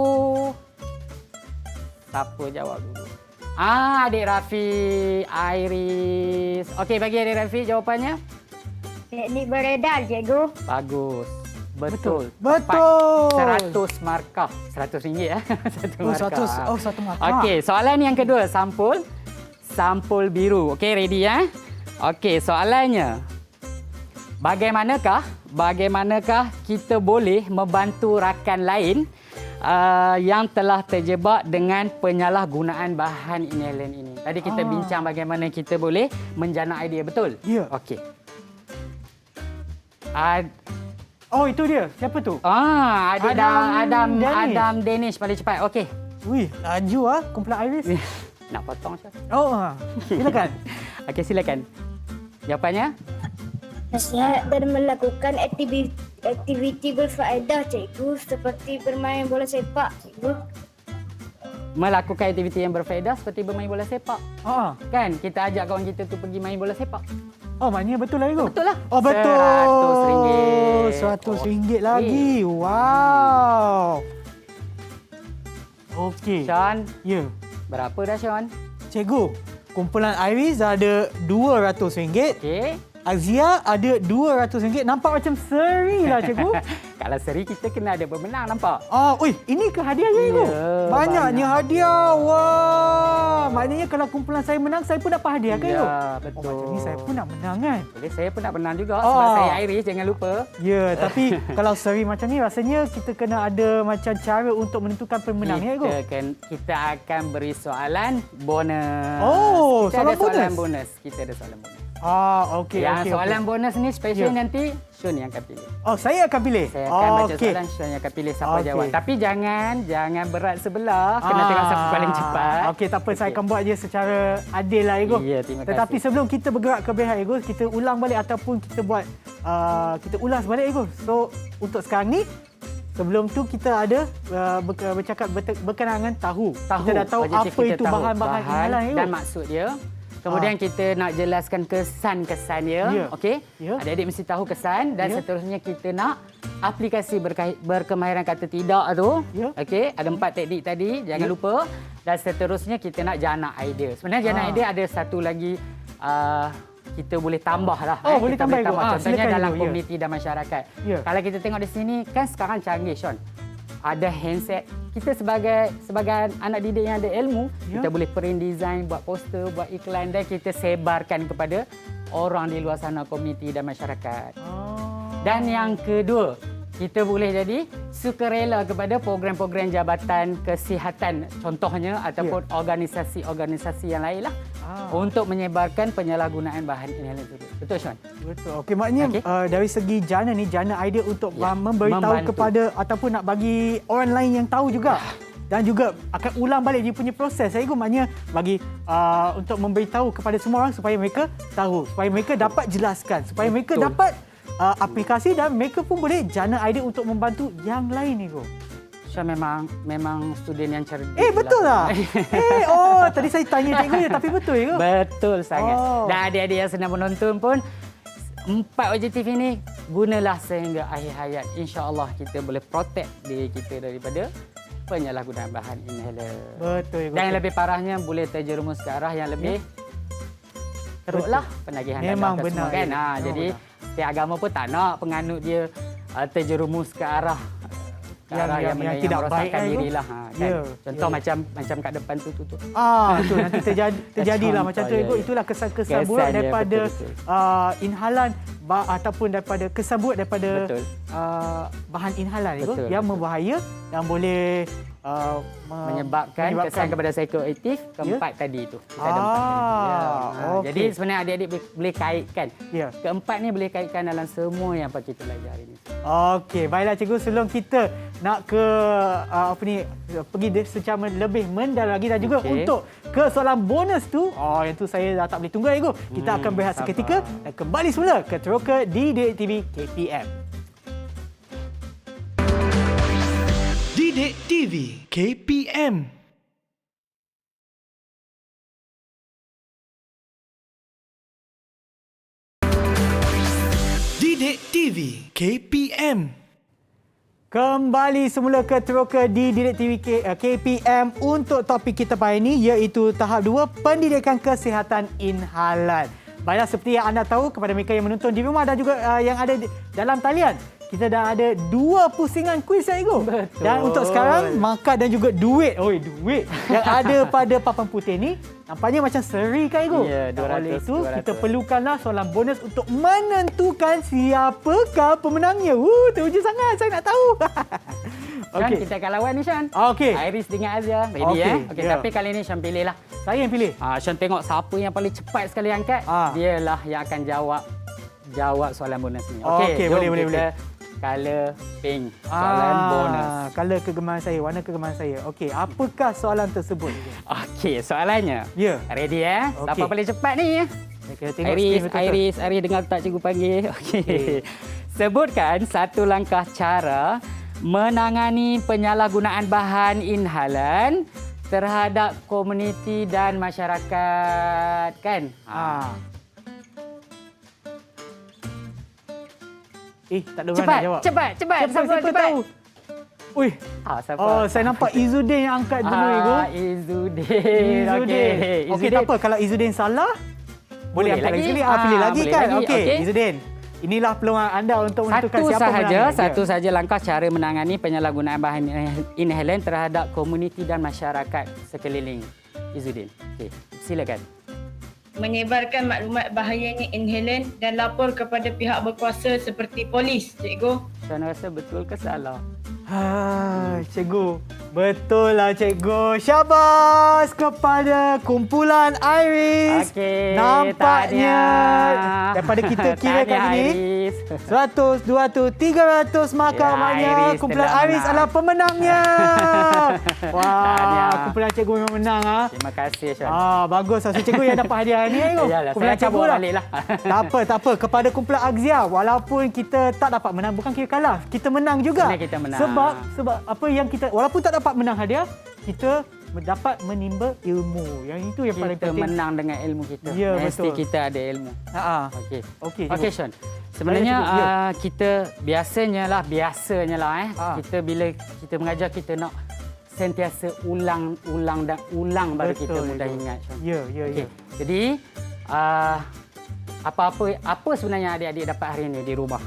Siapa jawab dulu? Adik Rafi, Iris. Okey, bagi Adik Rafi jawapannya. Teknik beredar, cikgu. Bagus. Betul. 100 markah. RM100 ya. 1 markah. 1 markah. Okey, soalan yang kedua, sampul biru. Okey, ready ya? Okey, soalannya. Bagaimanakah kita boleh membantu rakan lain yang telah terjebak dengan penyalahgunaan bahan inhalant ini? Tadi kita bincang bagaimana kita boleh menjana idea, betul? Ya. Okey. Itu dia. Siapa tu? Adik Adam Danish. Danish paling cepat. Okey. Wih, laju kumpulan Iris. Nak potong Syah? Silakan. Okey, silakan. Jawapannya? Nasihat dan melakukan aktiviti berfaedah, cikgu, seperti bermain bola sepak, cikgu. Melakukan aktiviti yang berfaedah seperti bermain bola sepak. Kan, kita ajak kawan kita tu pergi main bola sepak. Maknanya betul lah, cikgu? Betul lah. Betul. RM100. RM100 lagi. Wow. Okey. Syaun. Ya. Berapa dah, Syaun? Cikgu, kumpulan Iris ada RM200. Okey. Agzia ada RM200. Nampak macam seri lah, cikgu. Kalau seri, kita kena ada pemenang, nampak? Ini ke hadiahnya, cikgu? Ya, Banyaknya hadiah. Wah. Maknanya kalau kumpulan saya menang, saya pun dapat hadiah ke, cikgu? Ya, betul. Macam ni saya pun nak menang, kan? Boleh, saya pun nak menang juga. Sebab saya Iris, jangan lupa. Ya, tapi kalau seri macam ni, rasanya kita kena ada macam cara untuk menentukan pemenangnya, cikgu. Kita akan beri soalan bonus. Soalan bonus? Kita ada soalan bonus. Okey. Yang soalan bonus ni special nanti Syun yang akan pilih. Oh, saya akan pilih? Saya akan baca soalan, Syun yang akan pilih siapa jawab. Tapi jangan berat sebelah. Kena tengok siapa paling cepat. Okey, tak apa. Saya akan buat je secara adil lah, Ego. Ya, terima kasih. Tetapi sebelum kita bergerak ke behar, Ego, kita ulang balik ataupun kita buat, kita ulas balik, Ego. So, untuk sekarang ni, sebelum tu kita ada bercakap berkenaan tahu. Kita dah tahu apa itu bahan-bahan inhalan, Ego. Dan maksud dia. Kemudian kita nak jelaskan kesan-kesan dia. Okey? Adik-adik mesti tahu kesan dan seterusnya kita nak aplikasi berkemahiran kata tidak tu. Okey? Ada 4 teknik tadi, jangan lupa. Dan seterusnya kita nak jana idea. Sebenarnya jana idea ada satu lagi kita boleh tambah lah. Boleh tambah. Contohnya dalam komuniti dan masyarakat. Kalau kita tengok di sini kan sekarang canggih, Sean. Ada handset. Kita sebagai anak didik yang ada ilmu, kita boleh print design, buat poster, buat iklan dan kita sebarkan kepada orang di luar sana, komuniti dan masyarakat. Dan yang kedua, kita boleh jadi sukarela kepada program-program jabatan kesihatan contohnya ataupun organisasi-organisasi yang lain lah untuk menyebarkan penyalahgunaan bahan inhalan tersebut. Betul, Sean? Betul. Okey, maknanya dari segi jana idea untuk memberitahu kepada ataupun nak bagi orang lain yang tahu juga. Dan juga akan ulang balik dia punya proses. Saya maknanya bagi untuk memberitahu kepada semua orang supaya mereka tahu, supaya mereka dapat jelaskan, supaya mereka dapat aplikasi dan mereka pun boleh jana idea untuk membantu yang lain, Ego. Syah memang student yang cerdik. Betul lah. Tadi saya tanya cikgu je tapi betul, Ego. Betul sangat. Dan adik-adik yang sedang menonton pun 4 objektif ini gunalah sehingga akhir hayat. InsyaAllah kita boleh protect diri kita daripada penyalahgunaan bahan inhaler. Betul, Ego. Dan yang lebih parahnya boleh terjerumus ke arah yang lebih teruklah penagihan memang darah benar, kan. Jadi setiap agama pun tak nak penganut dia terjerumus ke arah yang tidak baik dirilah kan. Contoh macam kat depan tu. Betul, nanti terjadilah macam tu, Ego. Itulah kesan-kesan buruk daripada inhalan ataupun daripada kesan buruk daripada bahan inhalan, Ego, yang membahaya dan boleh menyebabkan kesan kepada psikoaktif keempat tadi itu. Kita ada 4 tadi. Jadi sebenarnya adik-adik boleh kaitkan. Keempat ni boleh kaitkan dalam semua yang kita belajar hari ini. Okey, baiklah cikgu, sebelum kita nak ke pergi secara lebih mendalam lagi dan juga untuk ke soalan bonus tu, yang tu saya dah tak boleh tunggu, Ego. Kita akan berehat seketika dan kembali semula ke Teroka di Didik TV KPM. Didik TV KPM. Didik TV KPM. Kembali semula ke Teroka di Didik TV KPM untuk topik kita pagi ini iaitu tahap 2 pendidikan kesihatan inhalan. Baiklah, seperti yang anda tahu kepada mereka yang menonton di rumah dan juga yang ada dalam talian, kita dah ada 2 pusingan kuis, Ego. Betul. Dan untuk sekarang, markah dan juga duit yang ada pada papan putih ni nampaknya macam seri, kan, Ego? Ya, 200. Oleh itu, kita perlukanlah soalan bonus untuk menentukan siapakah pemenangnya. Teruja sangat, saya nak tahu. Syan, kita akan lawan ni, Syan. Okey. Iris dengan Azia. Ready, Okey, tapi kali ni Syan pilihlah. Saya yang pilih. Syan tengok siapa yang paling cepat sekali angkat. Dialah yang akan jawab soalan bonus ni. Okey, boleh. Color pink. Soalan bonus. Color kegemaran saya, warna kegemaran saya. Okey, apakah soalan tersebut? Okey, soalannya. Ready, Siapa paling cepat ni? Iris, dengar tak cikgu panggil? Okey. Sebutkan satu langkah cara menangani penyalahgunaan bahan inhalan terhadap komuniti dan masyarakat, kan? Tak ada orang nak jawab. Cepat. Siapa tahu? Saya nampak Izzuddin yang angkat dulu, Ego. Izzuddin. Okey, tak apa. Kalau Izzuddin salah, boleh angkat lagi sekali. Pilih lagi, kan? Okey, Izzuddin. Inilah peluang anda untuk menentukan siapa menang. Satu sahaja langkah cara menangani penyalahgunaan bahan inhalan terhadap komuniti dan masyarakat sekeliling. Izzuddin. Okey, silakan. Menyebarkan maklumat bahayanya inhalan dan lapor kepada pihak berkuasa seperti polis, cikgu. Saya rasa betul ke salah? Cikgu. Betul lah cikgu. Syabas kepada kumpulan Iris. Okey. Nampaknya daripada kita kira kat sini 100, 200, 300 maka maknanya Iris kumpulan telah Iris menang. adalah pemenangnya. Wah, kumpulan cikgu memang menang ah. Terima kasih Sean. Bagus. So, cikgu yang dapat hadiah ni tu. Yalah, Kumpulan saya cabut cikgu lah. balik lah. Tak apa. Kepada kumpulan Agzia, walaupun kita tak dapat menang, bukan kira kalah. Kita menang juga. Sebenarnya kita menang. Sebab apa yang kita, walaupun tak dapat menang hadiah, kita dapat menimba ilmu. Yang itu yang paling Kita penting. menang dengan ilmu kita. Ya, Mesti betul. kita ada ilmu. Okey. Okey, Okey cikgu. Sean. Sebenarnya Baik, cikgu. Ya. kita biasanya lah kita bila kita mengajar kita nak sentiasa ulang dan ulang baru kita Betul, mudah cikgu. ingat. Sean. Ya. Okey. Jadi apa sebenarnya adik-adik dapat hari ini di rumah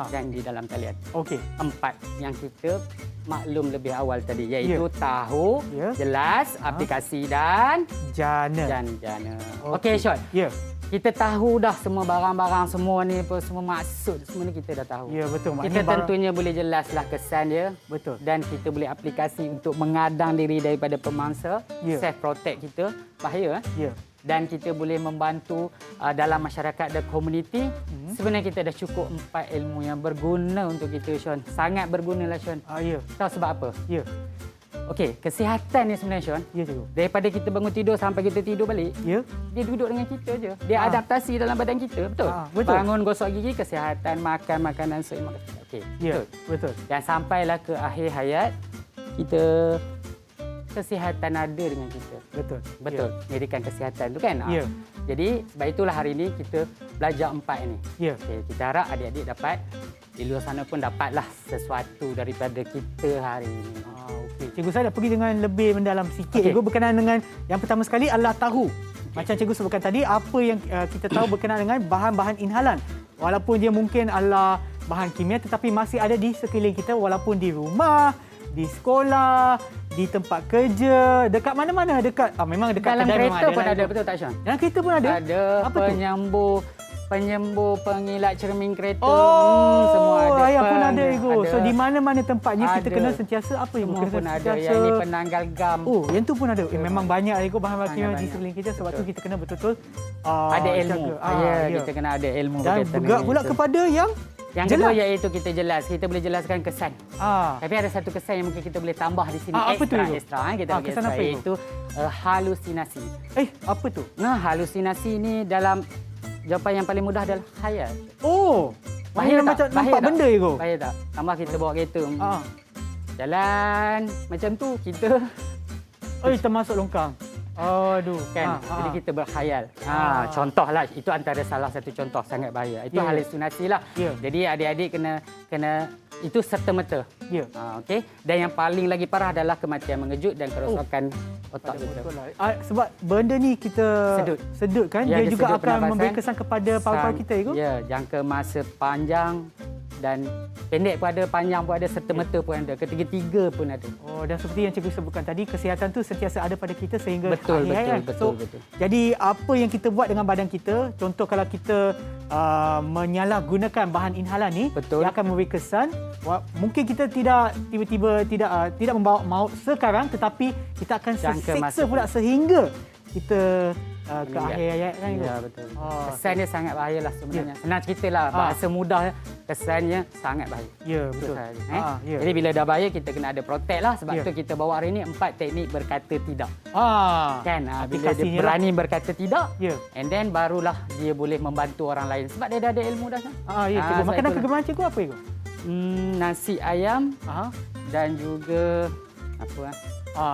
dan di dalam talian? Okey. 4 yang kita maklum lebih awal tadi iaitu Ya. tahu, Ya. jelas, aplikasi dan Jana. jana. Okey, Sean. Ya. Kita tahu dah semua barang-barang semua ni apa semua maksud semua ni kita dah tahu. Ya, betul. Kita tentunya boleh jelaslah kesan dia. Betul. Dan kita boleh aplikasi untuk mengadang diri daripada pemangsa, Ya. self protect kita, bahaya. Ya. Dan kita boleh membantu dalam masyarakat dan komuniti. Sebenarnya kita dah cukup 4 ilmu yang berguna untuk kita, Sean. Sangat berguna lah, Sean. Ya. Tahu sebab apa? Ya. Okey, kesihatan ni sebenarnya, Sean. Ya, cikgu. Daripada kita bangun tidur sampai kita tidur balik, Ya. dia duduk dengan kita je. Dia adaptasi dalam badan kita, betul? Betul. Bangun, gosok gigi, kesihatan, makan makanan seimbang. Okey, Ya, betul. betul. Dan sampailah ke akhir hayat, kita kesihatan ada dengan kita. Betul. Betul. Pendidikan kesihatan tu kan? Ya. Jadi sebab itulah hari ini kita belajar 4 ini. Ya. Okey, kita harap adik-adik dapat di luar sana pun dapatlah sesuatu daripada kita hari ini. Okey. Cikgu, saya dah pergi dengan lebih mendalam sikit. Okey. Cikgu, berkenaan dengan yang pertama sekali adalah tahu. Macam cikgu sebutkan tadi, apa yang kita tahu berkenaan dengan bahan-bahan inhalan. Walaupun dia mungkin adalah bahan kimia tetapi masih ada di sekeliling kita walaupun di rumah, di sekolah, di tempat kerja, dekat mana-mana, memang dekat Dalam kedai memang kereta pun lah, ada, cikgu. betul tak, Sean? Dalam kereta pun ada? Ada Apa tu? penyembuh pengilat cermin kereta. Oh, semua ada. ayah pun ada, Igu. Ada. So, di mana-mana tempatnya kita Ada. kena sentiasa apa, Igu? Semua pun ada. Yang ini penanggal gam. Oh, yang tu pun ada. Memang banyak, Igu, bahan-bahan kimia di banyak. sekeliling kita. Sebab tu kita kena betul-betul Ada ilmu. jaga. Kita kena ada ilmu Dan berkaitan juga dengan pula itu. kepada yang Yang jelas. kedua iaitu kita jelas. Kita boleh jelaskan kesan. Tapi ada satu kesan yang mungkin kita boleh tambah di sini. Apa tu, Igu? Ekstra. Kita bagi kesan ekstra apa, Igu? iaitu halusinasi. Apa tu? Nah, halusinasi ni dalam jawapan yang paling mudah adalah khayal. Oh, Bahaya tak? macam Bahaya nampak tak? benda, Igu. Bahaya tak? Tambah kita bawa kereta. Jalan macam tu kita termasuk longkang. Aduh. kan. Jadi kita berkhayal. Contohlah itu antara salah satu contoh sangat bahaya. Itu Ya. halusinasi lah. Ya. Jadi adik-adik kena itu serta-merta. Ya. Okey. Dan yang paling lagi parah adalah kematian mengejut dan kerosakan otak kita. Betul lah. Sebab benda ni kita sedut kan, Ya, dia dia juga sedut akan pernafasan. memberi kesan kepada paru-paru kita, Igu. Ya, jangka masa panjang dan pendek pun ada, panjang pun ada, serta-merta pun ada, ketiga-tiga pun ada. Oh, dan seperti yang cikgu sebutkan tadi, kesihatan tu sentiasa ada pada kita sehingga Betul, akhir hayat. betul, So, betul. jadi apa yang kita buat dengan badan kita, contoh kalau kita menyalahgunakan bahan inhalan ni, Betul. dia akan memberi kesan. Mungkin kita tidak tiba-tiba tidak membawa maut sekarang, tetapi kita akan Jangka masa seksa pula sehingga kita ke meninggal. akhir hayat kan, Igu? Ya, betul. Kesan dia sangat bahayalah sebenarnya. Senang ceritalah, bahasa mudah kesannya sangat bahaya. Ya, betul. Ya. Jadi bila dah bahaya kita kena ada protect lah. Sebab Ya. tu kita bawa hari ni 4 teknik berkata tidak. Kan? Bila dia aplikasinya berani berkata tidak, Ya. and then barulah dia boleh membantu orang lain. Sebab dia dah ada ilmu dah kan? Ya, cikgu. sebab Makanan itulah. kegemaran cikgu apa, Igu? Nasi ayam dan juga apa?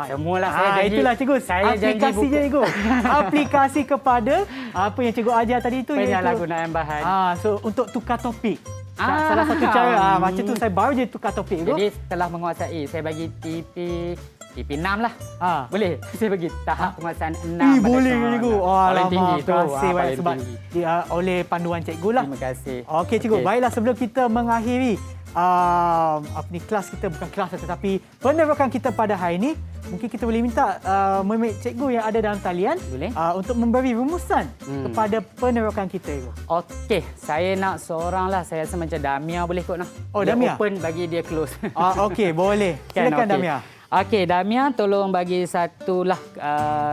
Semualah saya janji. Itulah cikgu. Saya janji Aplikasi je, cikgu. Aplikasi kepada apa yang cikgu ajar tadi itu, iaitu penyalahgunaan bahan. so untuk tukar topik. Salah satu cara macam tu saya baru je tukar topik, cikgu. Jadi setelah menguasai, saya bagi TP 6 lah. Boleh? Saya bagi tahap penguasaan 6. Boleh, cikgu. Paling tinggi tu. Terima kasih banyak paling sebab tinggi. oleh panduan cikgu lah. Terima kasih. Okey, cikgu. Okey. Baiklah, sebelum kita mengakhiri kelas kita bukan kelas tetapi penerokan kita pada hari ini. Mungkin kita boleh minta cikgu yang ada dalam talian untuk memberi rumusan kepada penerokan kita. Okey, saya nak seorang lah. Saya rasa macam Damia boleh kot nak. Oh, dia Damia? open bagi dia close. Okey, boleh. Silakan okey. Damia. Okey, Damia tolong bagi satulah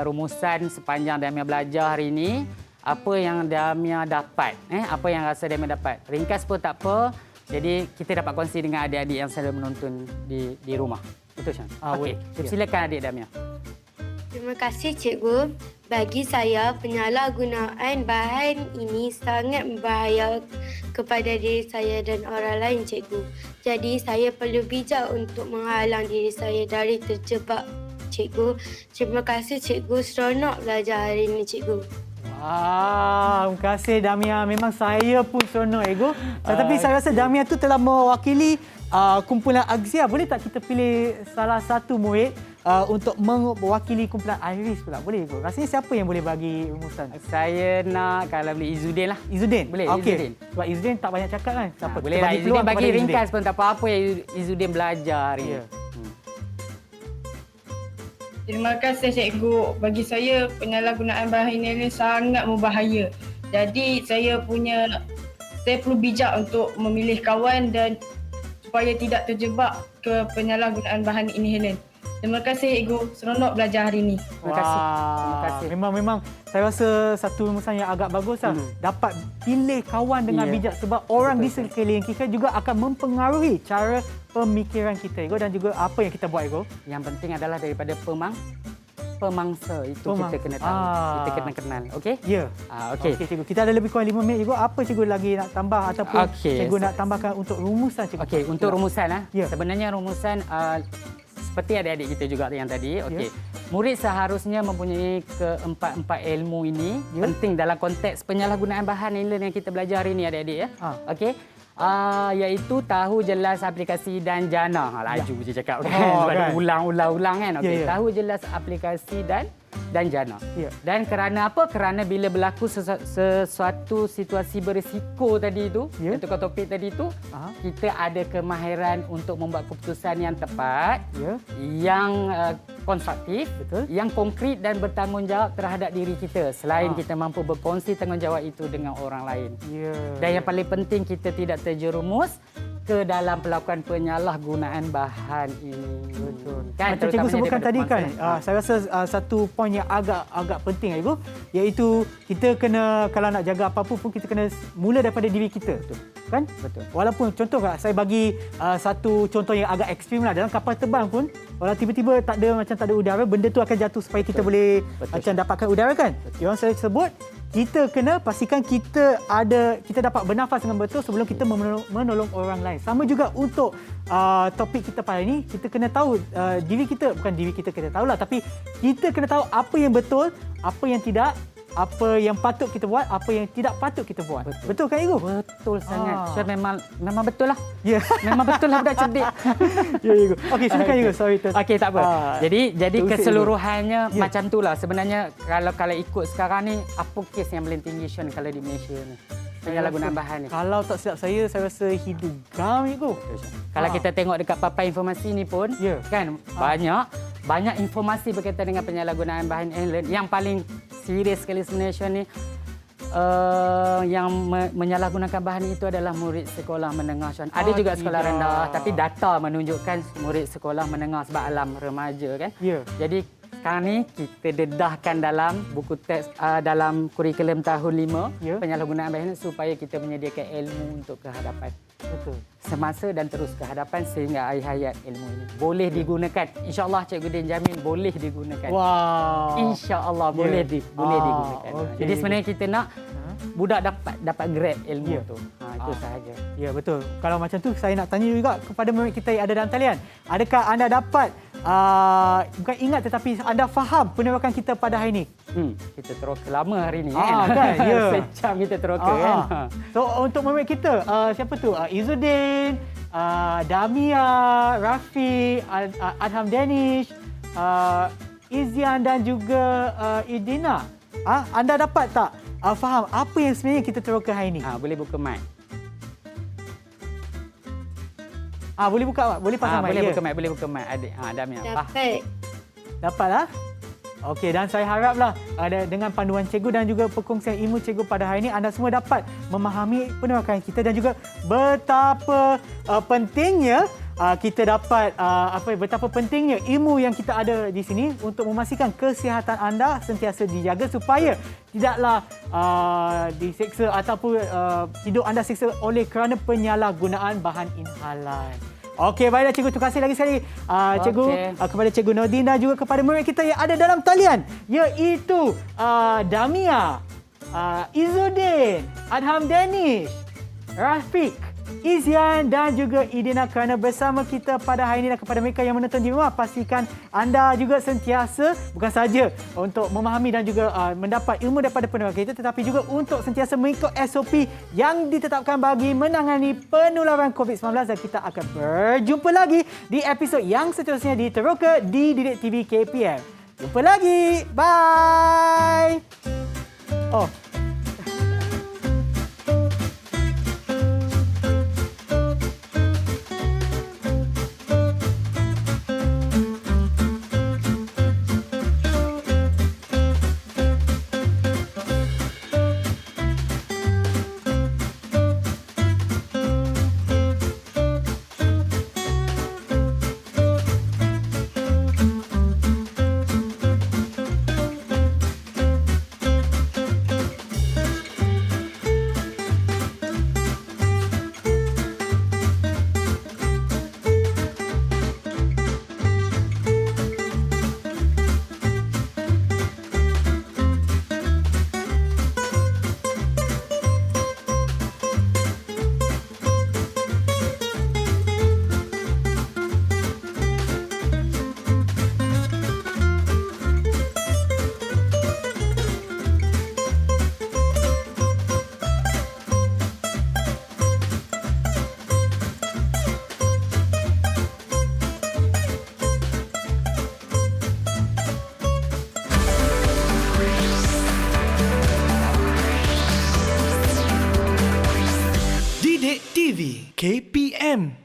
rumusan sepanjang Damia belajar hari ini. Apa yang Damia dapat? Apa yang rasa Damia dapat? Ringkas pun tak apa. Jadi kita dapat kongsi dengan adik-adik yang sedang menonton di rumah. Betul, Syan? Okey, silakan adik Damia. Terima kasih cikgu. Bagi saya, penyalahgunaan bahan ini sangat berbahaya kepada diri saya dan orang lain cikgu. Jadi saya perlu bijak untuk menghalang diri saya dari terjebak cikgu. Terima kasih cikgu, seronok belajar hari ini cikgu. Terima kasih Damia. Memang saya pun seronok ego. Tetapi saya rasa Damia tu telah mewakili kumpulan Agzia. Boleh tak kita pilih salah satu murid untuk mewakili kumpulan Iris pula? Boleh ego. Rasanya siapa yang boleh bagi rumusan? Saya nak kalau boleh Izzuddin lah. Izzuddin? Boleh, Okey. Izzuddin. Sebab Izzuddin tak banyak cakap kan? Siapa? Boleh lah Izzuddin bagi ringkas pun tak apa-apa yang Izzuddin belajar hari ni. Terima kasih cikgu. Bagi saya penyalahgunaan bahan ini sangat berbahaya. Jadi saya perlu bijak untuk memilih kawan dan supaya tidak terjebak ke penyalahgunaan bahan inhalant. Terima kasih cikgu. Seronok belajar hari ini. Terima kasih. Terima kasih. Memang saya rasa satu rumusan yang agak bagus lah. Dapat pilih kawan dengan bijak sebab orang di sekeliling kita juga akan mempengaruhi cara pemikiran kita ego dan juga apa yang kita buat ego. Yang penting adalah daripada pemangsa itu kita kena tahu. Kita kena kenal. Okey? Ya. Okey. Okey cikgu. Kita ada lebih kurang 5 minit cikgu. Apa cikgu lagi nak tambah ataupun cikgu nak tambahkan untuk rumusan cikgu? Okey, untuk rumusan Ya. Sebenarnya rumusan seperti adik-adik kita juga yang tadi. Okey. Murid seharusnya mempunyai keempat-empat ilmu ini penting dalam konteks penyalahgunaan bahan yang kita belajar hari ini adik-adik ya. Okey. Iaitu tahu jelas aplikasi dan jana. Laju je cakap kan. Sebab ulang-ulang kan. Okey. Tahu jelas aplikasi dan jana. Dan kerana apa? Kerana bila berlaku sesuatu situasi berisiko tadi itu, yang tukar topik tadi itu, kita ada kemahiran untuk membuat keputusan yang tepat, yang konstruktif, yang konkret dan bertanggungjawab terhadap diri kita. Selain kita mampu berkongsi tanggungjawab itu dengan orang lain. Dan yang paling penting kita tidak terjerumus ke dalam pelakuan penyalahgunaan bahan ini. Betul. Kan, macam cikgu sebutkan tadi kan, saya rasa satu poin yang agak penting ibu, iaitu kita kena kalau nak jaga apa-apa pun kita kena mula daripada diri kita. Betul. Kan? Betul. Walaupun contoh saya bagi satu contoh yang agak ekstrim lah, dalam kapal terbang pun kalau tiba-tiba tak ada udara, benda tu akan jatuh supaya kita boleh macam dapatkan udara kan. Yang saya sebut, kita kena pastikan kita dapat bernafas dengan betul sebelum kita menolong orang lain. Sama juga untuk topik kita pada ini, kita kena tahu diri kita, bukan diri kita tahulah, tapi kita kena tahu apa yang betul, apa yang tidak, apa yang patut kita buat, apa yang tidak patut kita buat. Betul kan Igu? Betul sangat. So, memang betul lah. Ya. Memang betul lah budak cerdik. Ya Igu. Okey, silakan Igu. Sorry. Okey, tak apa. Jadi keseluruhannya macam itulah. Sebenarnya kalau ikut sekarang ni, apa kes yang paling tinggi Sean kalau di Malaysia ni? Penyalahgunaan bahan ni. Kalau tak silap saya rasa hidugam Igu. Kalau kita tengok dekat papan informasi ni pun, kan banyak informasi berkaitan dengan penyalahgunaan bahan inhalant. Yang paling serius sekali Malaysia ni yang menyalahgunakan bahan itu adalah murid sekolah menengah. Ada juga sekolah rendah, tapi data menunjukkan murid sekolah menengah sebab alam remaja kan. Jadi sekarang ni kita dedahkan dalam buku teks dalam kurikulum tahun 5 penyalahgunaan bahan supaya kita menyediakan ilmu untuk kehadapan. Betul. Semasa dan terus ke hadapan sehingga akhir hayat ilmu ini boleh digunakan. InsyaAllah Cikgu Din jamin boleh digunakan. Wow. InsyaAllah boleh digunakan. Okay. Jadi sebenarnya kita nak budak dapat grab ilmu tu. Itu sahaja. Ya betul. Kalau macam tu saya nak tanya juga kepada murid kita yang ada dalam talian. Adakah anda dapat bukan ingat tetapi anda faham penerokan kita pada hari ini? Kita teroka lama hari ini kan? Sejam kita teroka kan. So untuk murid kita siapa tu? Izzuddin, Damia, Rafi, Adham Danish, Izian dan juga Idina. Anda dapat tak faham apa yang sebenarnya kita teroka hari ini? Boleh buka mic. Boleh buka, boleh pasang mic. Boleh buka mic adik. Damia. Dapatlah. Okey, dan saya haraplah dengan panduan cikgu dan juga perkongsian ilmu cikgu pada hari ini, anda semua dapat memahami penerakan kita dan juga betapa pentingnya kita dapat betapa pentingnya ilmu yang kita ada di sini untuk memastikan kesihatan anda sentiasa dijaga supaya tidaklah diseksa ataupun hidup anda seksa oleh kerana penyalahgunaan bahan inhalan. Okey, baiklah cikgu, terima kasih lagi sekali cikgu kepada cikgu Nordin dan juga kepada murid kita yang ada dalam talian, iaitu Damia, Izzuddin, Adham Danish, Rafiq, Izian dan juga Idina kerana bersama kita pada hari ini. Dan kepada mereka yang menonton di rumah, pastikan anda juga sentiasa bukan saja untuk memahami dan juga mendapat ilmu daripada penerangan kita, tetapi juga untuk sentiasa mengikut SOP yang ditetapkan bagi menangani penularan COVID-19. Dan kita akan berjumpa lagi di episod yang seterusnya di Teroka di Didik TV KPM. Jumpa lagi. Bye. Didik TV KPM